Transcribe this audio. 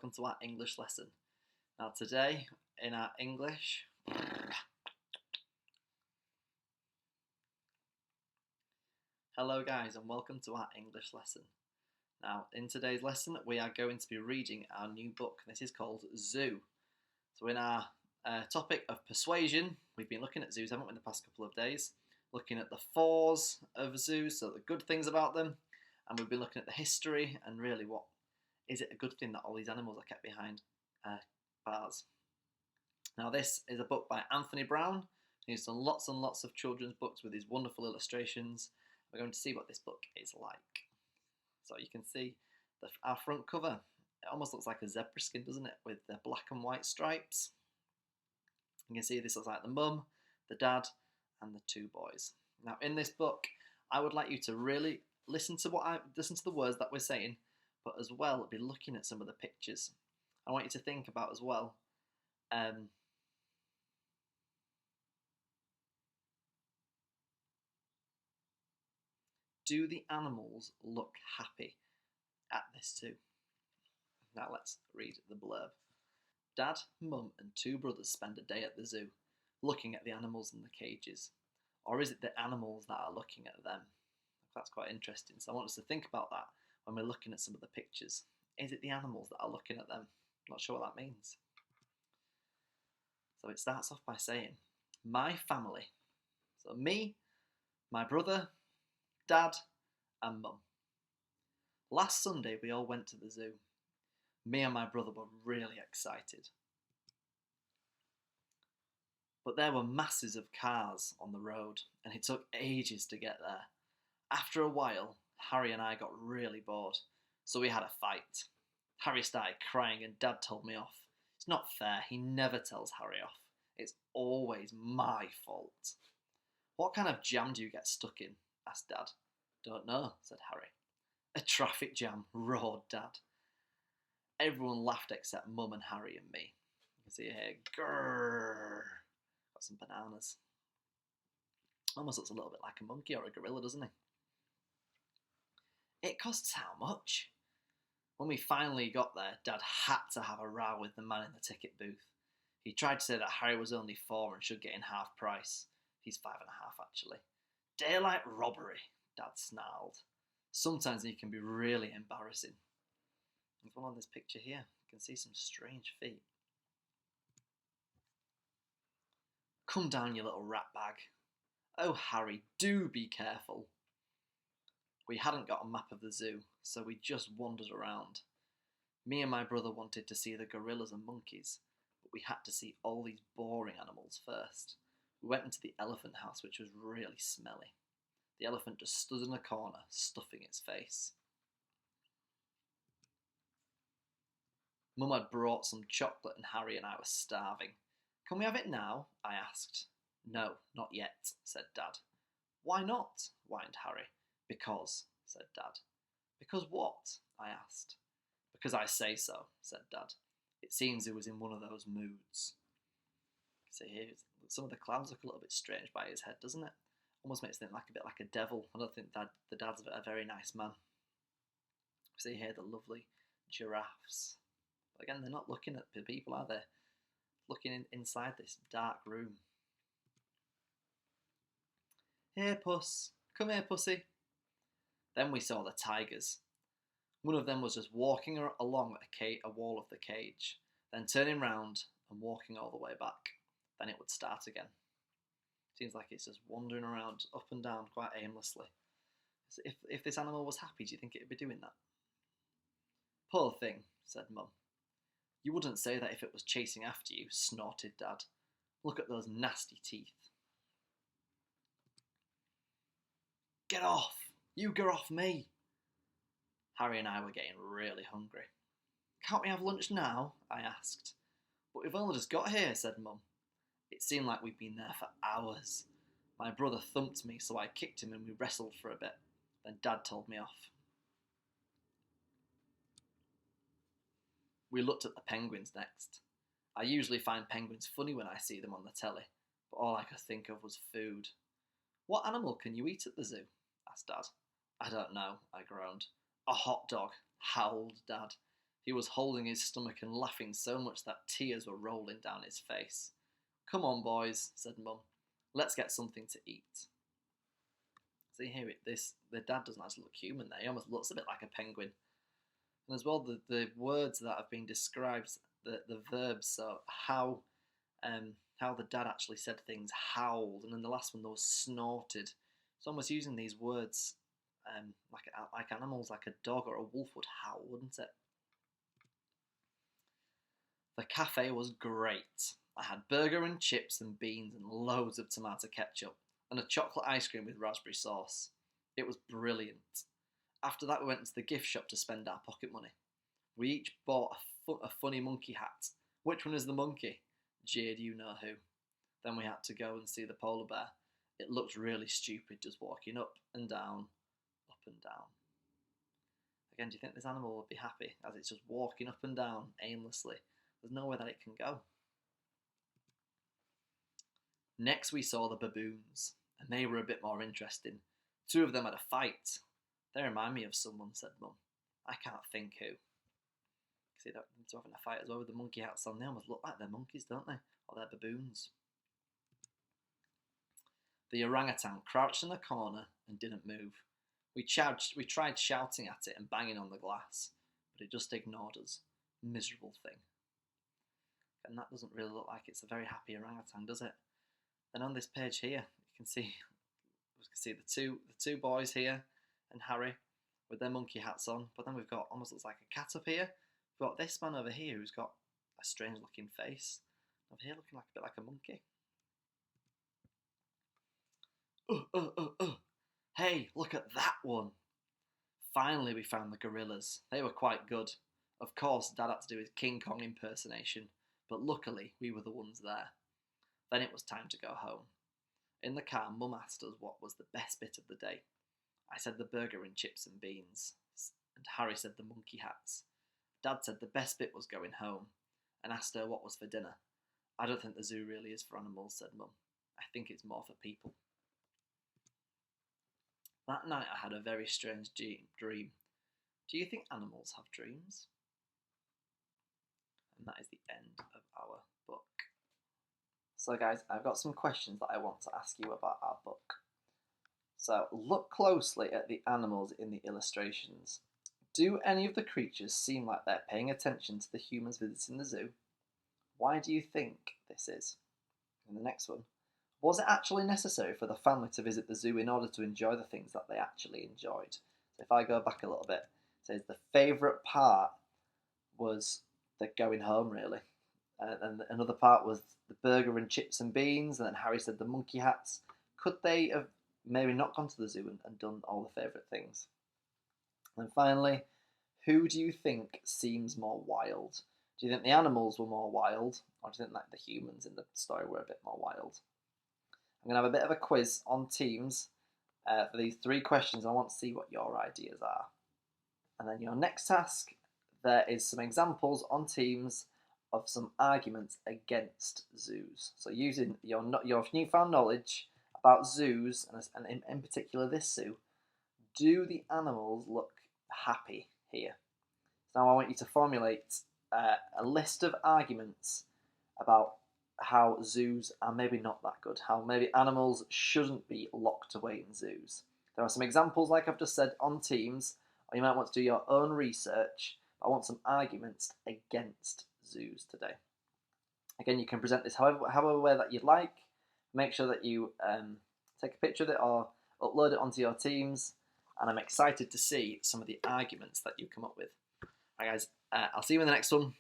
welcome to our English lesson. Now, today in our English, hello guys, and welcome to our English lesson. Now, in today's lesson, we are going to be reading our new book. This is called Zoo. So, in our topic of persuasion, we've been looking at zoos, haven't we, in the past couple of days? Looking at the flaws of zoos, so the good things about them, and we've been looking at the history and really what is it a good thing that all these animals are kept behind bars. Now, this is a book by Anthony Brown. He's done lots and lots of children's books with his wonderful illustrations. We're going to see what this book is like. So you can see our front cover. It almost looks like a zebra skin, doesn't it, with the black and white stripes. You can see this looks like the mum, the dad, and the two boys. Now, in this book, I would like you to really listen to the words that we're saying, but as well be looking at some of the pictures. I want you to think about as well. Do the animals look happy at this zoo? Now let's read the blurb. Dad, mum, and two brothers spend a day at the zoo, looking at the animals in the cages. Or is it the animals that are looking at them? That's quite interesting. So I want us to think about that when we're looking at some of the pictures. Is it the animals that are looking at them? Not sure what that means. So it starts off by saying, my family. So me, my brother, Dad, and Mum. Last Sunday we all went to the zoo. Me and my brother were really excited. But there were masses of cars on the road, and it took ages to get there. After a while, Harry and I got really bored, so we had a fight. Harry started crying and Dad told me off. It's not fair, he never tells Harry off. It's always my fault. What kind of jam do you get stuck in? Asked Dad. Don't know, said Harry. A traffic jam, roared Dad. Everyone laughed except Mum and Harry and me. You can see here, grrr. Got some bananas. Almost looks a little bit like a monkey or a gorilla, doesn't he? It costs how much? When we finally got there, Dad had to have a row with the man in the ticket booth. He tried to say that Harry was only 4 and should get in half price. He's 5.5 actually. Daylight robbery, Dad snarled. Sometimes he can be really embarrassing. There's one on this picture here. You can see some strange feet. Come down, you little rat bag. Oh, Harry, do be careful. We hadn't got a map of the zoo, so we just wandered around. Me and my brother wanted to see the gorillas and monkeys, but we had to see all these boring animals first. We went into the elephant house, which was really smelly. The elephant just stood in a corner, stuffing its face. Mum had brought some chocolate and Harry and I were starving. Can we have it now? I asked. No, not yet, said Dad. Why not? Whined Harry. Because, said Dad. Because what? I asked. Because I say so, said Dad. It seems he was in one of those moods. See here, some of the clouds look a little bit strange by his head, doesn't it? Almost makes it think like a bit like a devil. I don't think the Dad's a very nice man. See here the lovely giraffes. But again, they're not looking at the people, are they? Looking inside this dark room. Here, Puss. Come here, Pussy. Then we saw the tigers. One of them was just walking along a wall of the cage, then turning round and walking all the way back. Then it would start again. Seems like it's just wandering around up and down quite aimlessly. So if this animal was happy, do you think it would be doing that? Poor thing, said Mum. You wouldn't say that if it was chasing after you, snorted Dad. Look at those nasty teeth. Get off! You get off me! Harry and I were getting really hungry. Can't we have lunch now? I asked. But we've only just got here, said Mum. It seemed like we'd been there for hours. My brother thumped me, so I kicked him and we wrestled for a bit. Then Dad told me off. We looked at the penguins next. I usually find penguins funny when I see them on the telly, but all I could think of was food. What animal can you eat at the zoo? Asked Dad. I don't know, I groaned. A hot dog, howled Dad. He was holding his stomach and laughing so much that tears were rolling down his face. "Come on, boys," said Mum. "Let's get something to eat." See here, the dad doesn't actually look human there. He almost looks a bit like a penguin. And as well, the words that have been described, the verbs, so how the dad actually said things, howled, and in the last one there was snorted. It's almost using these words like animals, like a dog or a wolf would howl, wouldn't it? The cafe was great. I had burger and chips and beans and loads of tomato ketchup and a chocolate ice cream with raspberry sauce. It was brilliant. After that, we went to the gift shop to spend our pocket money. We each bought a funny monkey hat. Which one is the monkey? Jeered you know who. Then we had to go and see the polar bear. It looked really stupid just walking up and down, up and down. Again, do you think this animal would be happy as it's just walking up and down aimlessly? There's nowhere that it can go. Next we saw the baboons, and they were a bit more interesting. Two of them had a fight. They remind me of someone, said Mum. I can't think who. See, they're having a fight as well with the monkey hats on. They almost look like they're monkeys, don't they? Or they're baboons. The orangutan crouched in a corner and didn't move. We tried shouting at it and banging on the glass, but it just ignored us. Miserable thing. And that doesn't really look like it's a very happy orangutan, does it? Then on this page here, you can see the two boys here and Harry with their monkey hats on. But then we've got almost looks like a cat up here. We've got this man over here who's got a strange looking face. Over here looking like a bit like a monkey. Hey, look at that one. Finally we found the gorillas. They were quite good. Of course, Dad had to do his King Kong impersonation, but luckily we were the ones there. Then it was time to go home. In the car, Mum asked us what was the best bit of the day. I said the burger and chips and beans, and Harry said the monkey hats. Dad said the best bit was going home, and asked her what was for dinner. I don't think the zoo really is for animals, said Mum. I think it's more for people. That night I had a very strange dream. Do you think animals have dreams? And that is the end of our book. So guys, I've got some questions that I want to ask you about our book. So look closely at the animals in the illustrations. Do any of the creatures seem like they're paying attention to the humans visiting the zoo? Why do you think this is? And the next one. Was it actually necessary for the family to visit the zoo in order to enjoy the things that they actually enjoyed? So if I go back a little bit, it says the favourite part was the going home, really. And another part was the burger and chips and beans, and then Harry said the monkey hats. Could they have maybe not gone to the zoo and done all the favourite things? And then finally, who do you think seems more wild? Do you think the animals were more wild, or do you think that the humans in the story were a bit more wild? I'm going to have a bit of a quiz on teams for these 3 questions. I want to see what your ideas are. And then your next task, there is some examples on teams of some arguments against zoos. So using your newfound knowledge about zoos, and in particular this zoo, do the animals look happy here? So now I want you to formulate a list of arguments about how zoos are maybe not that good, how maybe animals shouldn't be locked away in zoos. There are some examples, like I've just said, on teams, or you might want to do your own research. I want some arguments against zoos today. Again, you can present this however way that you'd like. Make sure that you take a picture of it or upload it onto your teams, and I'm excited to see some of the arguments that you come up with. Alright guys, I'll see you in the next one.